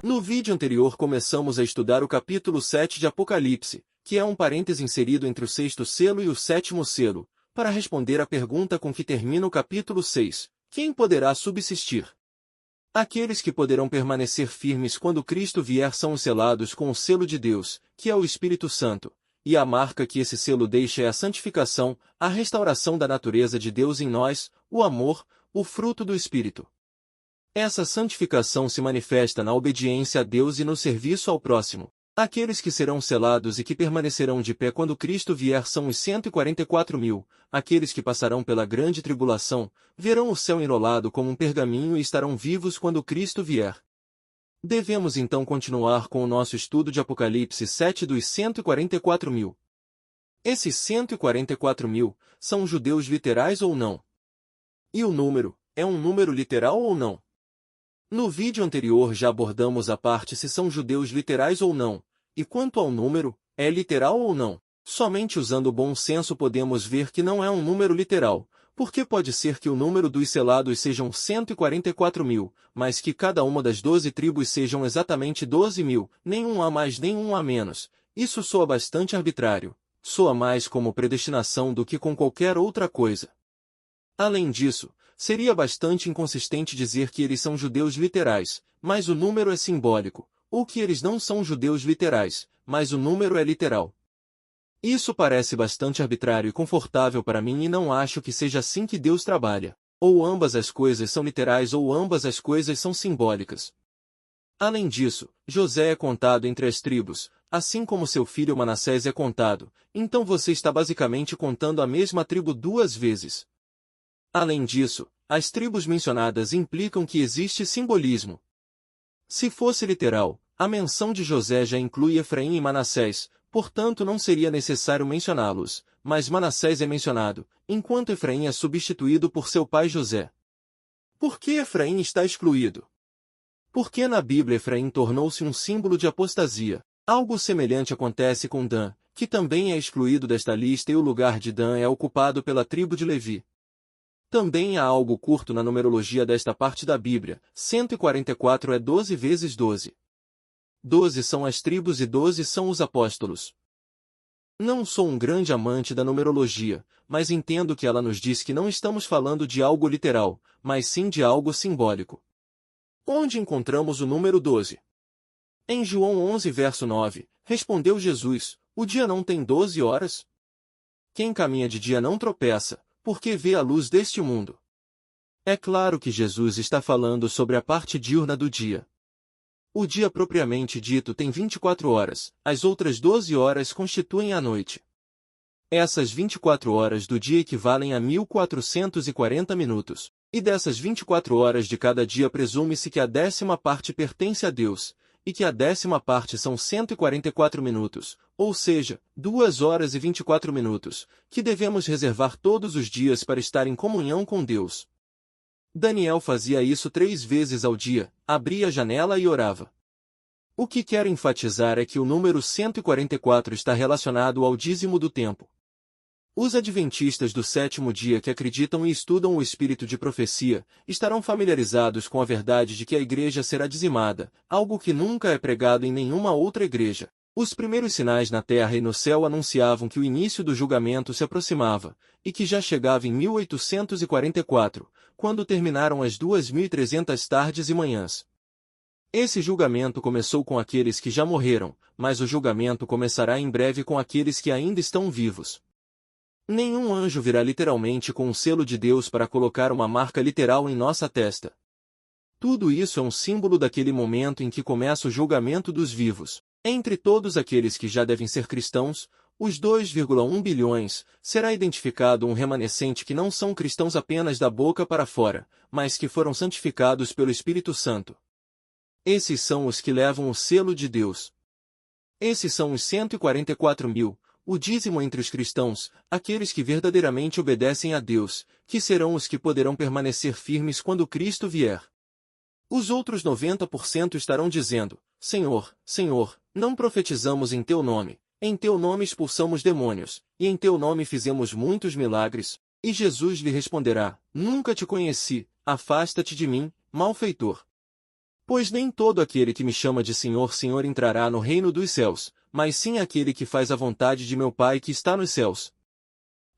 No vídeo anterior começamos a estudar o capítulo 7 de Apocalipse, que é um parêntese inserido entre o sexto selo e o sétimo selo, para responder à pergunta com que termina o capítulo 6, quem poderá subsistir? Aqueles que poderão permanecer firmes quando Cristo vier são os selados com o selo de Deus, que é o Espírito Santo, e a marca que esse selo deixa é a santificação, a restauração da natureza de Deus em nós, o amor, o fruto do Espírito. Essa santificação se manifesta na obediência a Deus e no serviço ao próximo. Aqueles que serão selados e que permanecerão de pé quando Cristo vier são os 144.000, aqueles que passarão pela grande tribulação, verão o céu enrolado como um pergaminho e estarão vivos quando Cristo vier. Devemos então continuar com o nosso estudo de Apocalipse 7 dos 144.000. Esses 144.000 são judeus literais ou não? E o número, é um número literal ou não? No vídeo anterior já abordamos a parte se são judeus literais ou não, e quanto ao número, é literal ou não. Somente usando o bom senso podemos ver que não é um número literal, porque pode ser que o número dos selados sejam 144.000, mas que cada uma das 12 tribos sejam exatamente 12.000, nenhum a mais nenhum a menos. Isso soa bastante arbitrário, soa mais como predestinação do que com qualquer outra coisa. Além disso, seria bastante inconsistente dizer que eles são judeus literais, mas o número é simbólico, ou que eles não são judeus literais, mas o número é literal. Isso parece bastante arbitrário e confortável para mim e não acho que seja assim que Deus trabalha. Ou ambas as coisas são literais ou ambas as coisas são simbólicas. Além disso, José é contado entre as tribos, assim como seu filho Manassés é contado, então você está basicamente contando a mesma tribo duas vezes. Além disso, as tribos mencionadas implicam que existe simbolismo. Se fosse literal, a menção de José já inclui Efraim e Manassés, portanto não seria necessário mencioná-los, mas Manassés é mencionado, enquanto Efraim é substituído por seu pai José. Por que Efraim está excluído? Porque na Bíblia Efraim tornou-se um símbolo de apostasia. Algo semelhante acontece com Dan, que também é excluído desta lista e o lugar de Dan é ocupado pela tribo de Levi. Também há algo curto na numerologia desta parte da Bíblia, 144 é 12 vezes 12. 12 são as tribos e 12 são os apóstolos. Não sou um grande amante da numerologia, mas entendo que ela nos diz que não estamos falando de algo literal, mas sim de algo simbólico. Onde encontramos o número 12? Em João 11 verso 9, respondeu Jesus, o dia não tem 12 horas? Quem caminha de dia não tropeça, porque vê a luz deste mundo. É claro que Jesus está falando sobre a parte diurna do dia. O dia propriamente dito tem 24 horas, as outras 12 horas constituem a noite. Essas 24 horas do dia equivalem a 1440 minutos, e dessas 24 horas de cada dia presume-se que a 10ª parte pertence a Deus, e que a 10ª parte são 144 minutos, ou seja, 2 horas e 24 minutos, que devemos reservar todos os dias para estar em comunhão com Deus. Daniel fazia isso 3 vezes ao dia, abria a janela e orava. O que quero enfatizar é que o número 144 está relacionado ao dízimo do tempo. Os adventistas do sétimo dia que acreditam e estudam o espírito de profecia, estarão familiarizados com a verdade de que a igreja será dizimada, algo que nunca é pregado em nenhuma outra igreja. Os primeiros sinais na terra e no céu anunciavam que o início do julgamento se aproximava, e que já chegava em 1844, quando terminaram as 2.300 tardes e manhãs. Esse julgamento começou com aqueles que já morreram, mas o julgamento começará em breve com aqueles que ainda estão vivos. Nenhum anjo virá literalmente com um selo de Deus para colocar uma marca literal em nossa testa. Tudo isso é um símbolo daquele momento em que começa o julgamento dos vivos. Entre todos aqueles que já devem ser cristãos, os 2,1 bilhões, será identificado um remanescente que não são cristãos apenas da boca para fora, mas que foram santificados pelo Espírito Santo. Esses são os que levam o selo de Deus. Esses são os 144.000, o dízimo entre os cristãos, aqueles que verdadeiramente obedecem a Deus, que serão os que poderão permanecer firmes quando Cristo vier. Os outros 90% estarão dizendo, Senhor, Senhor, não profetizamos em Teu nome, em Teu nome expulsamos demônios, e em Teu nome fizemos muitos milagres. E Jesus lhe responderá, Nunca te conheci, afasta-te de mim, malfeitor. Pois nem todo aquele que me chama de Senhor, Senhor entrará no reino dos céus, mas sim aquele que faz a vontade de meu Pai que está nos céus.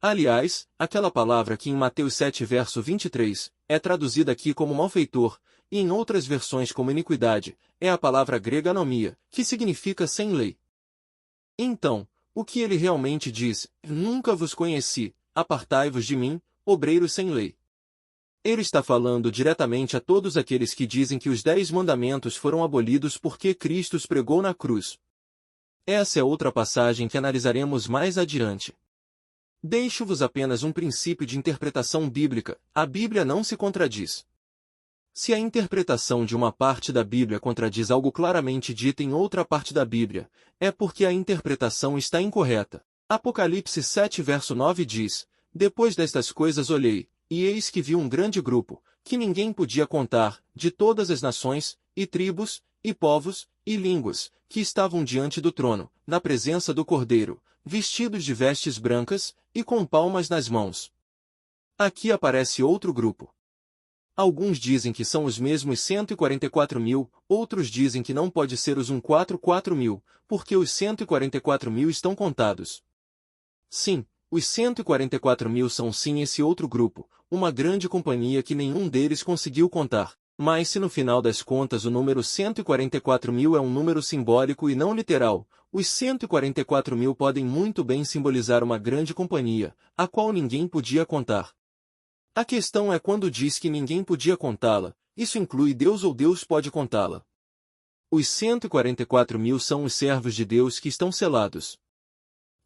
Aliás, aquela palavra que em Mateus 7 verso 23, é traduzida aqui como malfeitor, e em outras versões como iniquidade, é a palavra grega anomia, que significa sem lei. Então, o que ele realmente diz? Nunca vos conheci, apartai-vos de mim, obreiros sem lei. Ele está falando diretamente a todos aqueles que dizem que os 10 mandamentos foram abolidos porque Cristo os pregou na cruz. Essa é outra passagem que analisaremos mais adiante. Deixo-vos apenas um princípio de interpretação bíblica: a Bíblia não se contradiz. Se a interpretação de uma parte da Bíblia contradiz algo claramente dito em outra parte da Bíblia, é porque a interpretação está incorreta. Apocalipse 7 verso 9 diz: Depois destas coisas olhei, e eis que vi um grande grupo, que ninguém podia contar, de todas as nações, e tribos, e povos, e línguas, que estavam diante do trono, na presença do Cordeiro, vestidos de vestes brancas, e com palmas nas mãos. Aqui aparece outro grupo. Alguns dizem que são os mesmos 144.000, outros dizem que não pode ser os 144.000, porque os 144.000 estão contados. Sim, os 144.000 são sim esse outro grupo, uma grande companhia que nenhum deles conseguiu contar. Mas se no final das contas o número 144.000 é um número simbólico e não literal, os 144.000 podem muito bem simbolizar uma grande companhia, a qual ninguém podia contar. A questão é quando diz que ninguém podia contá-la, isso inclui Deus ou Deus pode contá-la? Os 144.000 são os servos de Deus que estão selados.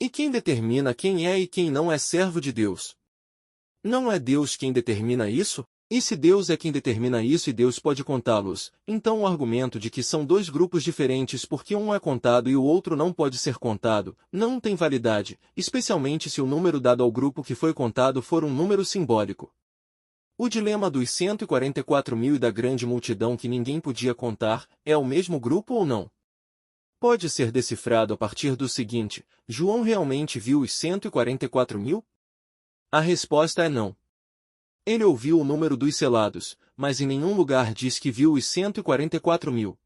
E quem determina quem é e quem não é servo de Deus? Não é Deus quem determina isso? E se Deus é quem determina isso e Deus pode contá-los, então o argumento de que são dois grupos diferentes porque um é contado e o outro não pode ser contado, não tem validade, especialmente se o número dado ao grupo que foi contado for um número simbólico. O dilema dos 144.000 e da grande multidão que ninguém podia contar, é o mesmo grupo ou não? Pode ser decifrado a partir do seguinte: João realmente viu os 144.000? A resposta é não. Ele ouviu o número dos selados, mas em nenhum lugar diz que viu os 144.000.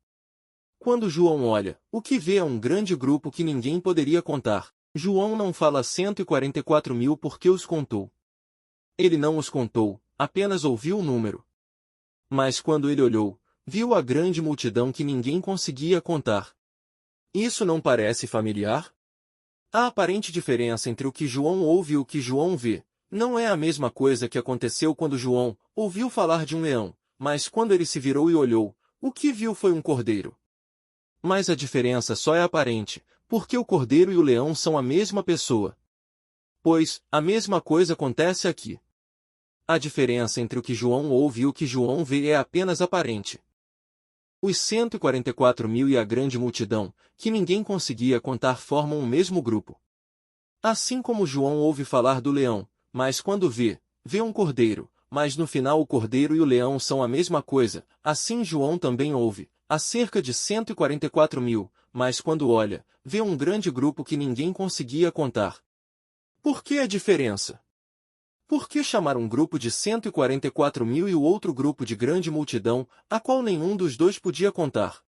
Quando João olha, o que vê é um grande grupo que ninguém poderia contar. João não fala 144.000 porque os contou. Ele não os contou, apenas ouviu o número. Mas quando ele olhou, viu a grande multidão que ninguém conseguia contar. Isso não parece familiar? A aparente diferença entre o que João ouve e o que João vê não é a mesma coisa que aconteceu quando João ouviu falar de um leão, mas quando ele se virou e olhou, o que viu foi um cordeiro. Mas a diferença só é aparente, porque o cordeiro e o leão são a mesma pessoa. Pois, a mesma coisa acontece aqui. A diferença entre o que João ouve e o que João vê é apenas aparente. Os 144.000 e a grande multidão, que ninguém conseguia contar, formam o mesmo grupo. Assim como João ouve falar do leão, mas quando vê um cordeiro, mas no final o cordeiro e o leão são a mesma coisa, assim João também ouve, há cerca de 144.000, mas quando olha, vê um grande grupo que ninguém conseguia contar. Por que a diferença? Por que chamar um grupo de 144.000 e o outro grupo de grande multidão, a qual nenhum dos dois podia contar?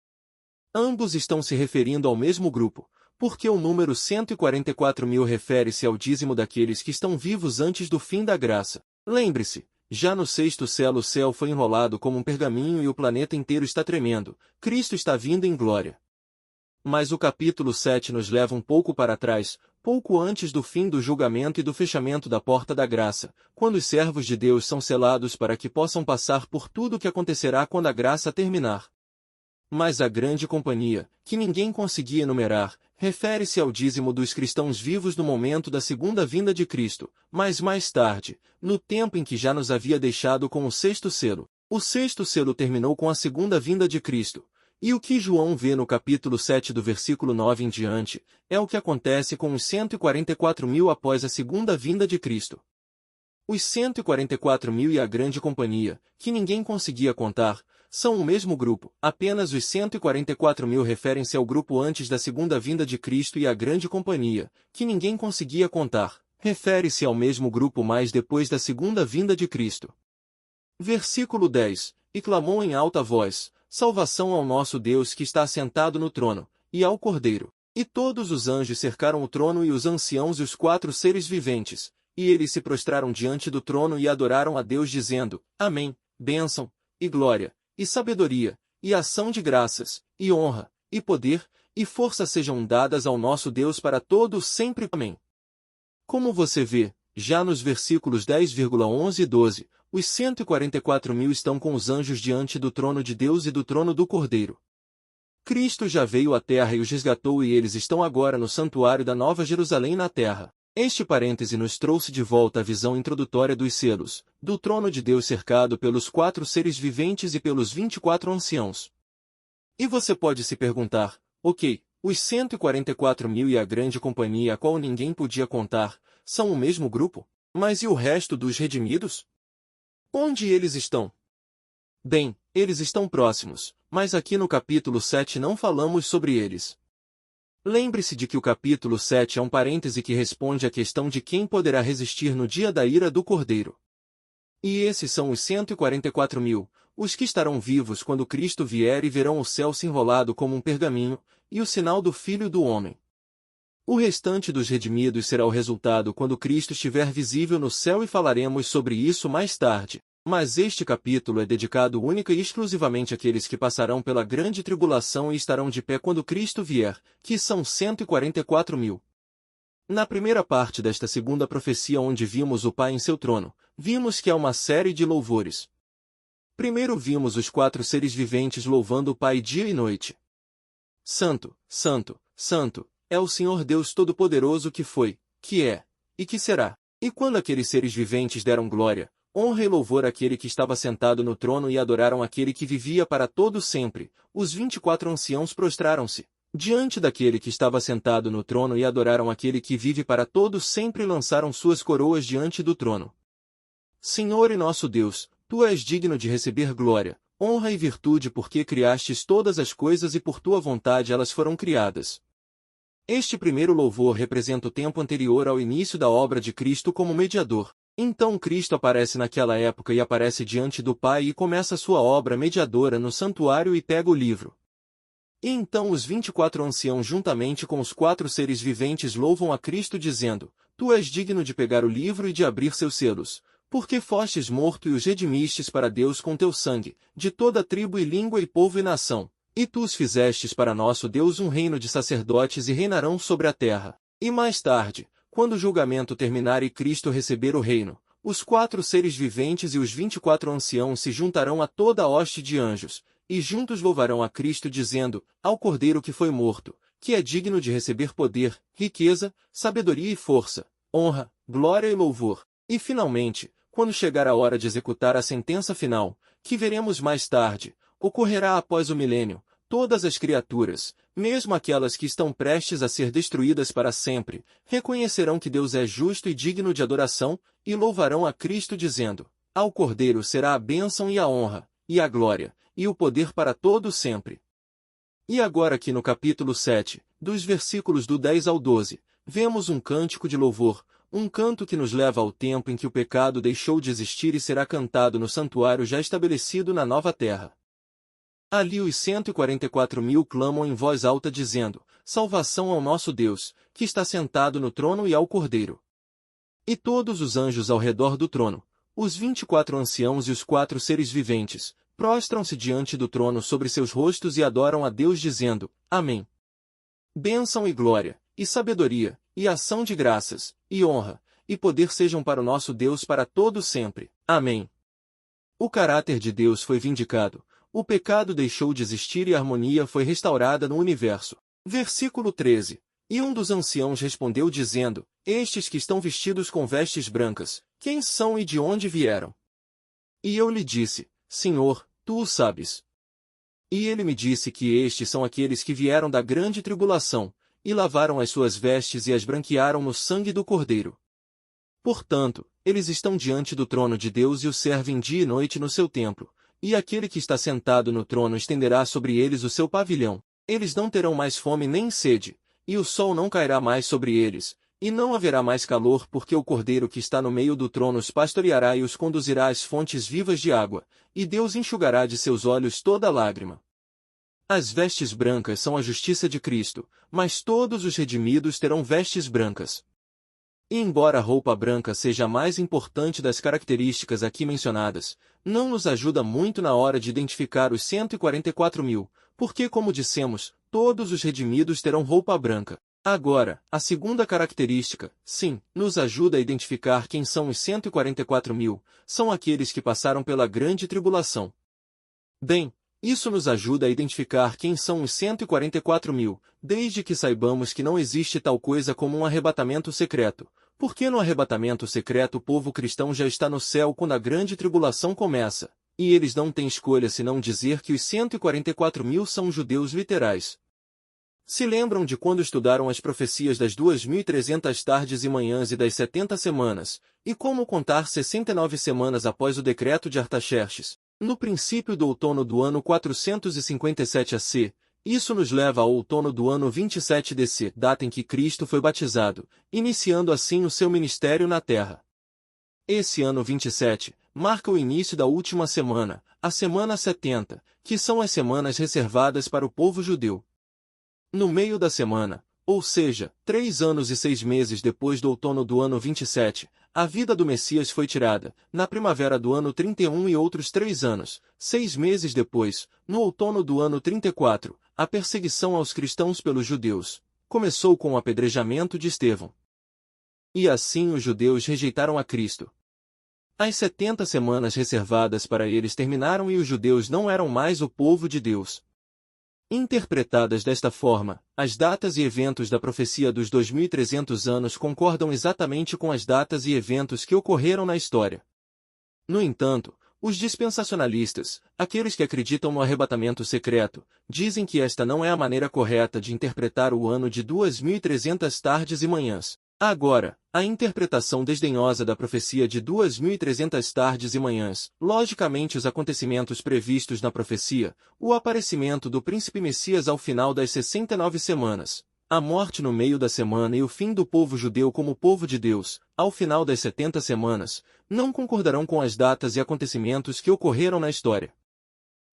Ambos estão se referindo ao mesmo grupo, porque o número 144.000 refere-se ao dízimo daqueles que estão vivos antes do fim da graça. Lembre-se, já no sexto céu o céu foi enrolado como um pergaminho e o planeta inteiro está tremendo, Cristo está vindo em glória. Mas o capítulo 7 nos leva um pouco para trás, pouco antes do fim do julgamento e do fechamento da porta da graça, quando os servos de Deus são selados para que possam passar por tudo o que acontecerá quando a graça terminar. Mas a grande companhia, que ninguém conseguia enumerar, refere-se ao dízimo dos cristãos vivos no momento da segunda vinda de Cristo, mas mais tarde, no tempo em que já nos havia deixado com o sexto selo. O sexto selo terminou com a segunda vinda de Cristo. E o que João vê no capítulo 7 do versículo 9 em diante, é o que acontece com os 144.000 após a segunda vinda de Cristo. Os 144.000 e a grande companhia, que ninguém conseguia contar, são o mesmo grupo, apenas os 144.000 referem-se ao grupo antes da segunda vinda de Cristo e a grande companhia, que ninguém conseguia contar, refere-se ao mesmo grupo mais depois da segunda vinda de Cristo. Versículo 10, e clamou em alta voz, Salvação ao nosso Deus que está assentado no trono, e ao Cordeiro. E todos os anjos cercaram o trono e os anciãos e os 4 seres viventes, e eles se prostraram diante do trono e adoraram a Deus dizendo, Amém, bênção, e glória, e sabedoria, e ação de graças, e honra, e poder, e força sejam dadas ao nosso Deus para todos sempre. Amém. Como você vê, já nos versículos 10,11 e 12, os 144.000 estão com os anjos diante do trono de Deus e do trono do Cordeiro. Cristo já veio à terra e os resgatou e eles estão agora no santuário da Nova Jerusalém na terra. Este parêntese nos trouxe de volta a visão introdutória dos selos, do trono de Deus cercado pelos 4 seres viventes e pelos 24 anciãos. E você pode se perguntar, ok, os 144.000 e a grande companhia a qual ninguém podia contar, são o mesmo grupo? Mas e o resto dos redimidos? Onde eles estão? Bem, eles estão próximos, mas aqui no capítulo 7 não falamos sobre eles. Lembre-se de que o capítulo 7 é um parêntese que responde à questão de quem poderá resistir no dia da ira do Cordeiro. E esses são os 144.000, os que estarão vivos quando Cristo vier e verão o céu se enrolado como um pergaminho, e o sinal do Filho do Homem. O restante dos redimidos será o resultado quando Cristo estiver visível no céu e falaremos sobre isso mais tarde. Mas este capítulo é dedicado única e exclusivamente àqueles que passarão pela grande tribulação e estarão de pé quando Cristo vier, que são 144.000. Na primeira parte desta segunda profecia onde vimos o Pai em seu trono, vimos que há uma série de louvores. Primeiro vimos os 4 seres viventes louvando o Pai dia e noite. Santo, Santo, Santo, é o Senhor Deus Todo-Poderoso que foi, que é, e que será. E quando aqueles seres viventes deram glória, honra e louvor àquele que estava sentado no trono e adoraram aquele que vivia para todo sempre, os 24 anciãos prostraram-se diante daquele que estava sentado no trono e adoraram aquele que vive para todo sempre e lançaram suas coroas diante do trono. Senhor e nosso Deus, Tu és digno de receber glória, honra e virtude porque criastes todas as coisas e por Tua vontade elas foram criadas. Este primeiro louvor representa o tempo anterior ao início da obra de Cristo como mediador. Então Cristo aparece naquela época e aparece diante do Pai e começa sua obra mediadora no santuário e pega o livro. E então os 24 anciãos juntamente com os 4 seres viventes louvam a Cristo dizendo, Tu és digno de pegar o livro e de abrir seus selos, porque fostes morto e os redimistes para Deus com teu sangue, de toda tribo e língua e povo e nação, e tu os fizestes para nosso Deus um reino de sacerdotes e reinarão sobre a terra. E mais tarde, quando o julgamento terminar e Cristo receber o reino, os 4 seres viventes e os 24 anciãos se juntarão a toda a hoste de anjos, e juntos louvarão a Cristo dizendo, ao Cordeiro que foi morto, que é digno de receber poder, riqueza, sabedoria e força, honra, glória e louvor. E finalmente, quando chegar a hora de executar a sentença final, que veremos mais tarde, ocorrerá após o milênio, todas as criaturas, mesmo aquelas que estão prestes a ser destruídas para sempre, reconhecerão que Deus é justo e digno de adoração, e louvarão a Cristo dizendo, ao Cordeiro será a bênção e a honra, e a glória, e o poder para todo sempre. E agora aqui no capítulo 7, dos versículos do 10 ao 12, vemos um cântico de louvor, um canto que nos leva ao tempo em que o pecado deixou de existir e será cantado no santuário já estabelecido na nova terra. Ali os 144.000 clamam em voz alta dizendo, Salvação ao nosso Deus, que está sentado no trono e ao Cordeiro. E todos os anjos ao redor do trono, os 24 anciãos e os 4 seres viventes, prostram-se diante do trono sobre seus rostos e adoram a Deus dizendo, Amém. Bênção e glória, e sabedoria, e ação de graças, e honra, e poder sejam para o nosso Deus para todo sempre. Amém. O caráter de Deus foi vindicado, o pecado deixou de existir e a harmonia foi restaurada no universo. Versículo 13. E um dos anciãos respondeu dizendo, Estes que estão vestidos com vestes brancas, quem são e de onde vieram? E eu lhe disse, Senhor, tu o sabes. E ele me disse que estes são aqueles que vieram da grande tribulação, e lavaram as suas vestes e as branquearam no sangue do Cordeiro. Portanto, eles estão diante do trono de Deus e o servem dia e noite no seu templo, e aquele que está sentado no trono estenderá sobre eles o seu pavilhão. Eles não terão mais fome nem sede, e o sol não cairá mais sobre eles, e não haverá mais calor porque o Cordeiro que está no meio do trono os pastoreará e os conduzirá às fontes vivas de água, e Deus enxugará de seus olhos toda lágrima. As vestes brancas são a justiça de Cristo, mas todos os redimidos terão vestes brancas. E embora a roupa branca seja a mais importante das características aqui mencionadas, não nos ajuda muito na hora de identificar os 144.000, porque, como dissemos, todos os redimidos terão roupa branca. Agora, a segunda característica, sim, nos ajuda a identificar quem são os 144.000, são aqueles que passaram pela grande tribulação. Bem, isso nos ajuda a identificar quem são os 144.000, desde que saibamos que não existe tal coisa como um arrebatamento secreto, porque no arrebatamento secreto o povo cristão já está no céu quando a grande tribulação começa, e eles não têm escolha senão dizer que os 144.000 são judeus literais. Se lembram de quando estudaram as profecias das 2.300 tardes e manhãs e das 70 semanas, e como contar 69 semanas após o decreto de Artaxerxes, no princípio do outono do ano 457 AC, isso nos leva ao outono do ano 27 DC, data em que Cristo foi batizado, iniciando assim o seu ministério na terra. Esse ano 27 marca o início da última semana, a semana 70, que são as semanas reservadas para o povo judeu. No meio da semana, ou seja, 3 anos e 6 meses depois do outono do ano 27, a vida do Messias foi tirada, na primavera do ano 31 e outros 3 anos, 6 meses depois, no outono do ano 34, a perseguição aos cristãos pelos judeus começou com o apedrejamento de Estevão. E assim os judeus rejeitaram a Cristo. As 70 semanas reservadas para eles terminaram e os judeus não eram mais o povo de Deus. Interpretadas desta forma, as datas e eventos da profecia dos 2.300 anos concordam exatamente com as datas e eventos que ocorreram na história. No entanto, os dispensacionalistas, aqueles que acreditam no arrebatamento secreto, dizem que esta não é a maneira correta de interpretar o ano de 2.300 tardes e manhãs. Agora, a interpretação desdenhosa da profecia de 2.300 tardes e manhãs, logicamente os acontecimentos previstos na profecia, o aparecimento do príncipe Messias ao final das 69 semanas, a morte no meio da semana e o fim do povo judeu como povo de Deus, ao final das 70 semanas, não concordarão com as datas e acontecimentos que ocorreram na história.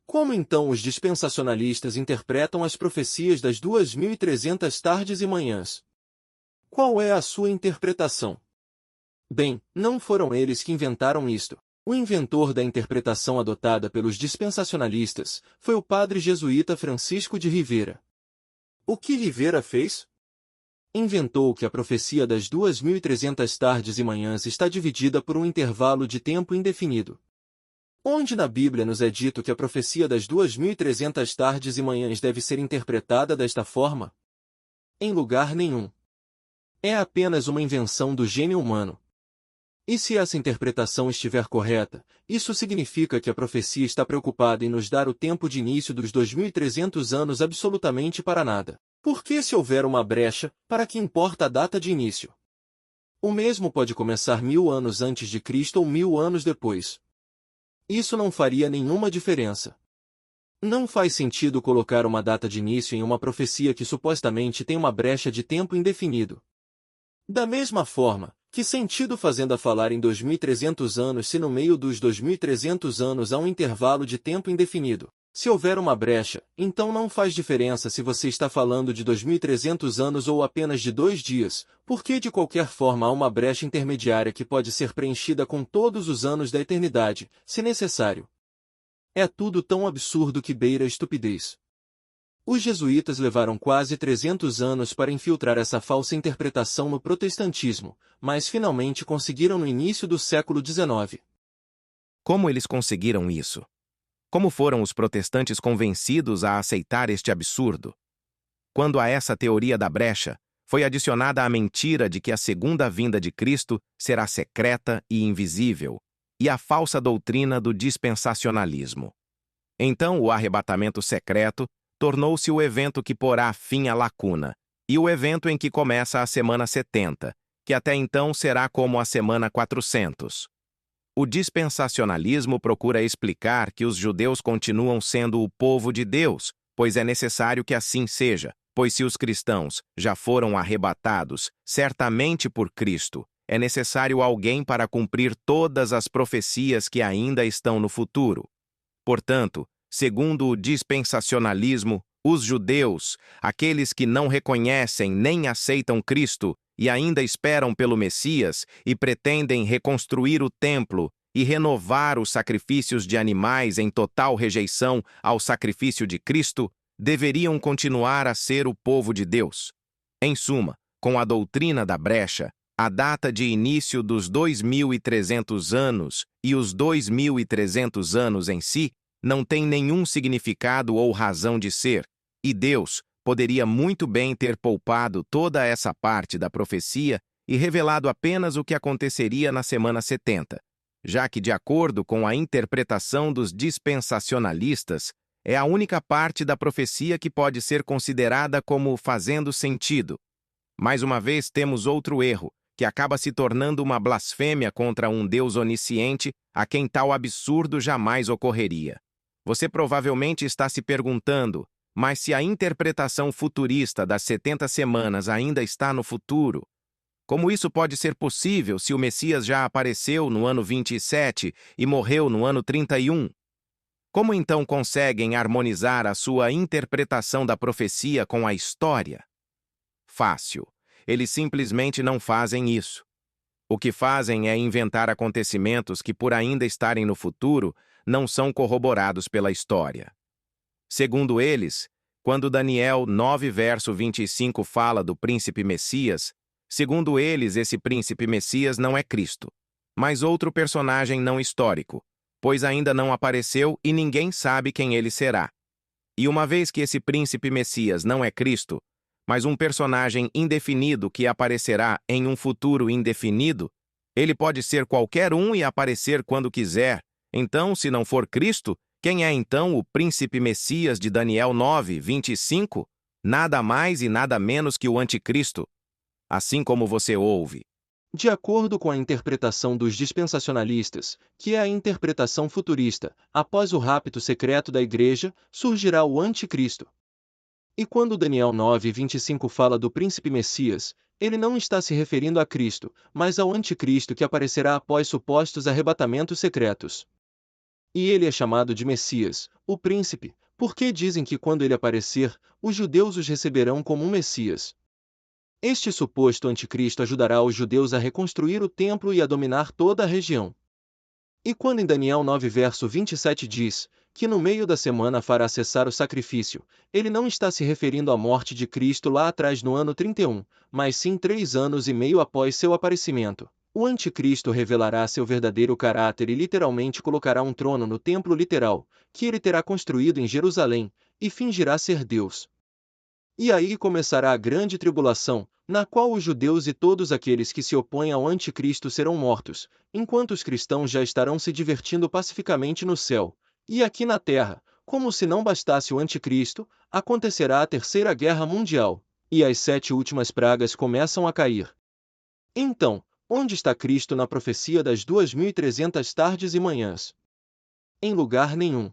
Como então os dispensacionalistas interpretam as profecias das 2.300 tardes e manhãs? Qual é a sua interpretação? Bem, não foram eles que inventaram isto. O inventor da interpretação adotada pelos dispensacionalistas foi o padre jesuíta Francisco de Rivera. O que Rivera fez? Inventou que a profecia das 2.300 tardes e manhãs está dividida por um intervalo de tempo indefinido. Onde na Bíblia nos é dito que a profecia das 2.300 tardes e manhãs deve ser interpretada desta forma? Em lugar nenhum. É apenas uma invenção do gênio humano. E se essa interpretação estiver correta, isso significa que a profecia está preocupada em nos dar o tempo de início dos 2.300 anos absolutamente para nada. Porque se houver uma brecha, para que importa a data de início? O mesmo pode começar 1.000 anos antes de Cristo ou 1.000 anos depois. Isso não faria nenhuma diferença. Não faz sentido colocar uma data de início em uma profecia que supostamente tem uma brecha de tempo indefinido. Da mesma forma, que sentido fazendo a falar em 2.300 anos se no meio dos 2.300 anos há um intervalo de tempo indefinido? Se houver uma brecha, então não faz diferença se você está falando de 2.300 anos ou apenas de 2 dias, porque de qualquer forma há uma brecha intermediária que pode ser preenchida com todos os anos da eternidade, se necessário. É tudo tão absurdo que beira a estupidez. Os jesuítas levaram quase 300 anos para infiltrar essa falsa interpretação no protestantismo, mas finalmente conseguiram no início do século XIX. Como eles conseguiram isso? Como foram os protestantes convencidos a aceitar este absurdo? Quando a essa teoria da brecha, foi adicionada a mentira de que a segunda vinda de Cristo será secreta e invisível, e a falsa doutrina do dispensacionalismo. Então o arrebatamento secreto tornou-se o evento que porá fim à lacuna, e o evento em que começa a semana 70, que até então será como a semana 400. O dispensacionalismo procura explicar que os judeus continuam sendo o povo de Deus, pois é necessário que assim seja, pois se os cristãos já foram arrebatados, certamente por Cristo, é necessário alguém para cumprir todas as profecias que ainda estão no futuro. Portanto, Segundo o dispensacionalismo, os judeus, aqueles que não reconhecem nem aceitam Cristo e ainda esperam pelo Messias e pretendem reconstruir o templo e renovar os sacrifícios de animais em total rejeição ao sacrifício de Cristo, deveriam continuar a ser o povo de Deus. Em suma, com a doutrina da brecha, a data de início dos 2.300 anos e os 2.300 anos em si não tem nenhum significado ou razão de ser, e Deus poderia muito bem ter poupado toda essa parte da profecia e revelado apenas o que aconteceria na semana 70, já que, de acordo com a interpretação dos dispensacionalistas, é a única parte da profecia que pode ser considerada como fazendo sentido. Mais uma vez, temos outro erro, que acaba se tornando uma blasfêmia contra um Deus onisciente a quem tal absurdo jamais ocorreria. Você provavelmente está se perguntando, mas se a interpretação futurista das 70 semanas ainda está no futuro, como isso pode ser possível se o Messias já apareceu no ano 27 e morreu no ano 31? Como então conseguem harmonizar a sua interpretação da profecia com a história? Fácil. Eles simplesmente não fazem isso. O que fazem é inventar acontecimentos que, por ainda estarem no futuro, não são corroborados pela história. Segundo eles, quando Daniel 9, verso 25 fala do príncipe Messias, segundo eles, esse príncipe Messias não é Cristo, mas outro personagem não histórico, pois ainda não apareceu e ninguém sabe quem ele será. E uma vez que esse príncipe Messias não é Cristo, mas um personagem indefinido que aparecerá em um futuro indefinido, ele pode ser qualquer um e aparecer quando quiser. Então, se não for Cristo, quem é então o príncipe Messias de Daniel 9, 25? Nada mais e nada menos que o anticristo. Assim como você ouve. De acordo com a interpretação dos dispensacionalistas, que é a interpretação futurista, após o rapto secreto da igreja, surgirá o anticristo. E quando Daniel 9, 25 fala do príncipe Messias, ele não está se referindo a Cristo, mas ao anticristo que aparecerá após supostos arrebatamentos secretos. E ele é chamado de Messias, o príncipe, porque dizem que quando ele aparecer, os judeus os receberão como um Messias. Este suposto anticristo ajudará os judeus a reconstruir o templo e a dominar toda a região. E quando em Daniel 9 verso 27 diz que no meio da semana fará cessar o sacrifício, ele não está se referindo à morte de Cristo lá atrás no ano 31, mas sim 3 anos e meio após seu aparecimento. O anticristo revelará seu verdadeiro caráter e literalmente colocará um trono no templo literal, que ele terá construído em Jerusalém, e fingirá ser Deus. E aí começará a grande tribulação, na qual os judeus e todos aqueles que se opõem ao anticristo serão mortos, enquanto os cristãos já estarão se divertindo pacificamente no céu. E aqui na terra, como se não bastasse o anticristo, acontecerá a Terceira Guerra Mundial, e as 7 últimas pragas começam a cair. Então, onde está Cristo na profecia das 2.300 tardes e manhãs? Em lugar nenhum.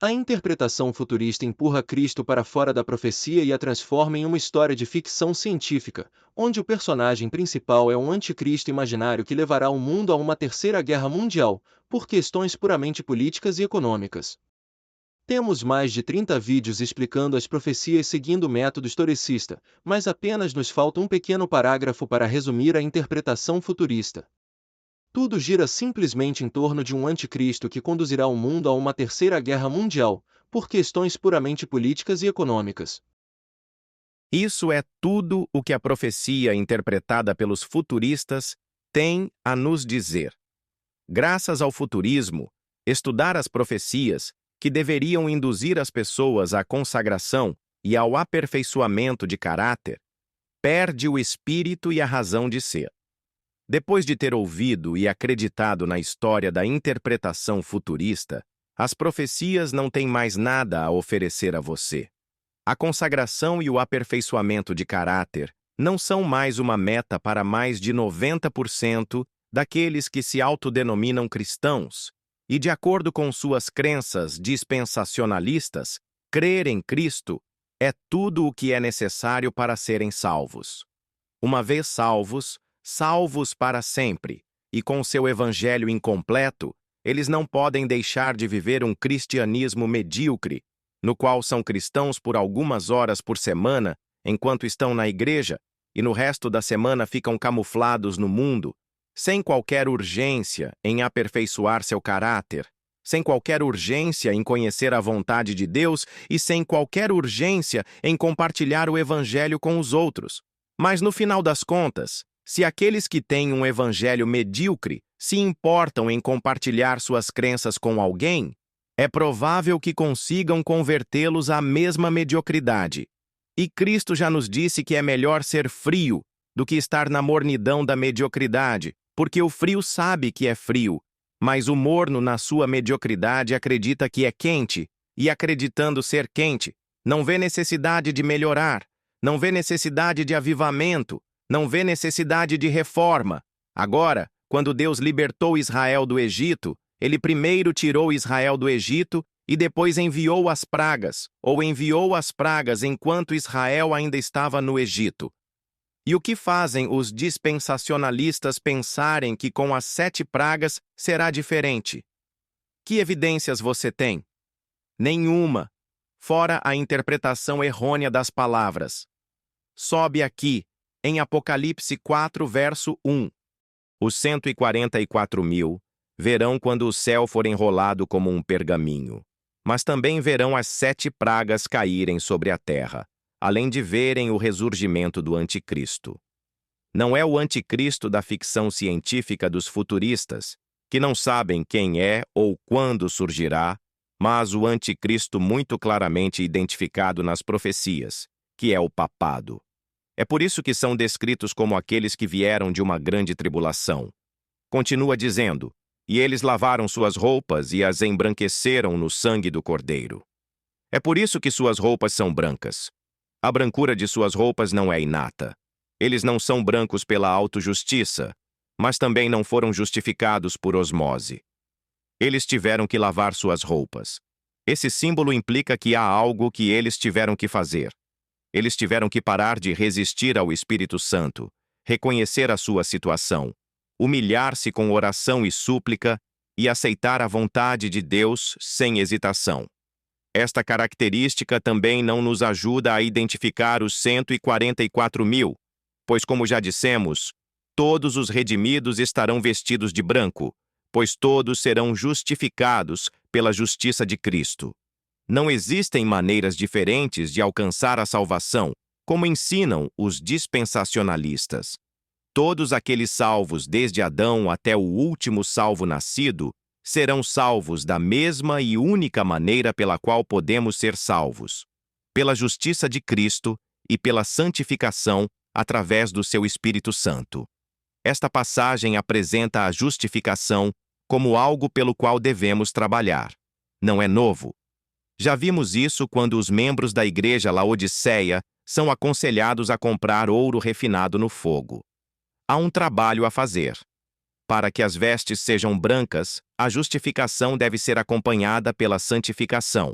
A interpretação futurista empurra Cristo para fora da profecia e a transforma em uma história de ficção científica, onde o personagem principal é um anticristo imaginário que levará o mundo a uma terceira guerra mundial, por questões puramente políticas e econômicas. Temos mais de 30 vídeos explicando as profecias seguindo o método historicista, mas apenas nos falta um pequeno parágrafo para resumir a interpretação futurista. Tudo gira simplesmente em torno de um anticristo que conduzirá o mundo a uma terceira guerra mundial, por questões puramente políticas e econômicas. Isso é tudo o que a profecia interpretada pelos futuristas tem a nos dizer. Graças ao futurismo, estudar as profecias, que deveriam induzir as pessoas à consagração e ao aperfeiçoamento de caráter, perde o espírito e a razão de ser. Depois de ter ouvido e acreditado na história da interpretação futurista, as profecias não têm mais nada a oferecer a você. A consagração e o aperfeiçoamento de caráter não são mais uma meta para mais de 90% daqueles que se autodenominam cristãos, e de acordo com suas crenças dispensacionalistas, crer em Cristo é tudo o que é necessário para serem salvos. Uma vez salvos, salvos para sempre, e com seu evangelho incompleto, Eles não podem deixar de viver um cristianismo medíocre, no qual são cristãos por algumas horas por semana, enquanto estão na igreja, e no resto da semana ficam camuflados no mundo, sem qualquer urgência em aperfeiçoar seu caráter, sem qualquer urgência em conhecer a vontade de Deus e sem qualquer urgência em compartilhar o evangelho com os outros. Mas no final das contas, se aqueles que têm um evangelho medíocre se importam em compartilhar suas crenças com alguém, é provável que consigam convertê-los à mesma mediocridade. E Cristo já nos disse que é melhor ser frio do que estar na mornidão da mediocridade, porque o frio sabe que é frio, mas o morno, na sua mediocridade, acredita que é quente, e acreditando ser quente, não vê necessidade de melhorar, não vê necessidade de avivamento, não vê necessidade de reforma. Agora, quando Deus libertou Israel do Egito, ele primeiro tirou Israel do Egito e depois enviou as pragas enquanto Israel ainda estava no Egito. E o que fazem os dispensacionalistas pensarem que com as 7 pragas será diferente? Que evidências você tem? Nenhuma, fora a interpretação errônea das palavras. Sobe aqui, em Apocalipse 4, verso 1. Os 144.000 verão quando o céu for enrolado como um pergaminho, mas também verão as 7 pragas caírem sobre a terra, além de verem o ressurgimento do anticristo. Não é o anticristo da ficção científica dos futuristas, que não sabem quem é ou quando surgirá, mas o anticristo muito claramente identificado nas profecias, que é o papado. É por isso que são descritos como aqueles que vieram de uma grande tribulação. Continua dizendo, e eles lavaram suas roupas e as embranqueceram no sangue do Cordeiro. É por isso que suas roupas são brancas. A brancura de suas roupas não é inata. Eles não são brancos pela autojustiça, mas também não foram justificados por osmose. Eles tiveram que lavar suas roupas. Esse símbolo implica que há algo que eles tiveram que fazer. Eles tiveram que parar de resistir ao Espírito Santo, reconhecer a sua situação, humilhar-se com oração e súplica e aceitar a vontade de Deus sem hesitação. Esta característica também não nos ajuda a identificar os 144.000, pois, como já dissemos, todos os redimidos estarão vestidos de branco, pois todos serão justificados pela justiça de Cristo. Não existem maneiras diferentes de alcançar a salvação, como ensinam os dispensacionalistas. Todos aqueles salvos desde Adão até o último salvo nascido serão salvos da mesma e única maneira pela qual podemos ser salvos, pela justiça de Cristo e pela santificação através do seu Espírito Santo. Esta passagem apresenta a justificação como algo pelo qual devemos trabalhar. Não é novo. Já vimos isso quando os membros da igreja Laodiceia são aconselhados a comprar ouro refinado no fogo. Há um trabalho a fazer. Para que as vestes sejam brancas, a justificação deve ser acompanhada pela santificação.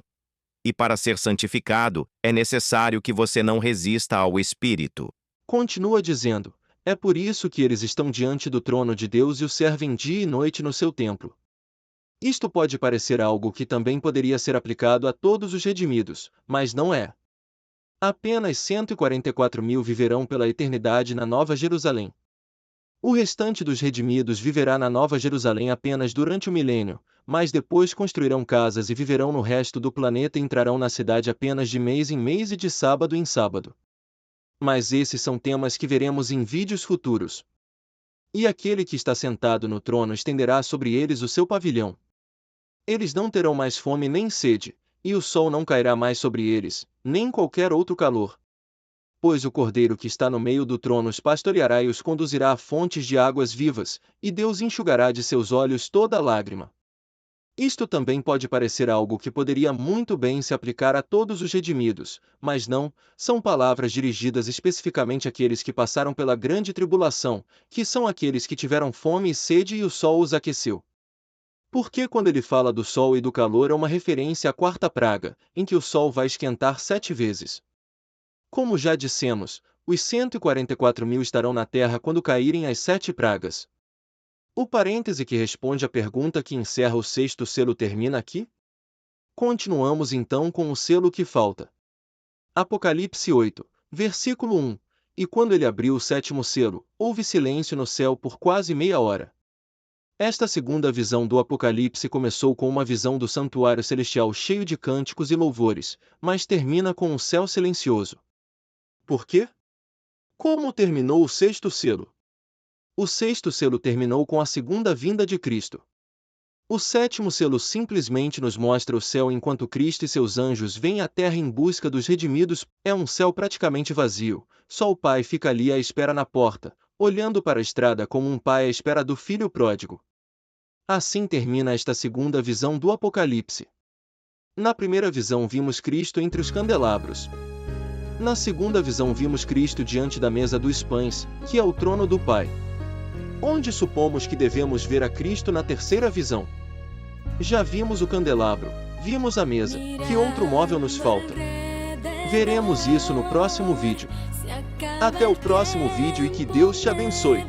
E para ser santificado, é necessário que você não resista ao Espírito. Continua dizendo, é por isso que eles estão diante do trono de Deus e o servem dia e noite no seu templo. Isto pode parecer algo que também poderia ser aplicado a todos os redimidos, mas não é. Apenas 144.000 viverão pela eternidade na Nova Jerusalém. O restante dos redimidos viverá na Nova Jerusalém apenas durante o milênio, mas depois construirão casas e viverão no resto do planeta e entrarão na cidade apenas de mês em mês e de sábado em sábado. Mas esses são temas que veremos em vídeos futuros. E aquele que está sentado no trono estenderá sobre eles o seu pavilhão. Eles não terão mais fome nem sede, e o sol não cairá mais sobre eles, nem qualquer outro calor. Pois o Cordeiro que está no meio do trono os pastoreará e os conduzirá a fontes de águas vivas, e Deus enxugará de seus olhos toda lágrima. Isto também pode parecer algo que poderia muito bem se aplicar a todos os redimidos, mas não, são palavras dirigidas especificamente àqueles que passaram pela grande tribulação, que são aqueles que tiveram fome e sede e o sol os aqueceu. Porque quando ele fala do sol e do calor é uma referência à 4ª praga, em que o sol vai esquentar 7 vezes. Como já dissemos, os 144.000 estarão na terra quando caírem as 7 pragas. O parêntese que responde à pergunta que encerra o sexto selo termina aqui? Continuamos então com o selo que falta. Apocalipse 8, versículo 1. E quando ele abriu o sétimo selo, houve silêncio no céu por quase meia hora. Esta segunda visão do Apocalipse começou com uma visão do santuário celestial cheio de cânticos e louvores, mas termina com um céu silencioso. Por quê? Como terminou o sexto selo? O sexto selo terminou com a segunda vinda de Cristo. O sétimo selo simplesmente nos mostra o céu enquanto Cristo e seus anjos vêm à terra em busca dos redimidos. É um céu praticamente vazio, só o Pai fica ali à espera na porta, olhando para a estrada como um pai à espera do filho pródigo. Assim termina esta segunda visão do Apocalipse. Na primeira visão vimos Cristo entre os candelabros. Na segunda visão vimos Cristo diante da mesa dos pães, que é o trono do Pai. Onde supomos que devemos ver a Cristo na terceira visão? Já vimos o candelabro, vimos a mesa, que outro móvel nos falta? Veremos isso no próximo vídeo. Até o próximo vídeo e que Deus te abençoe.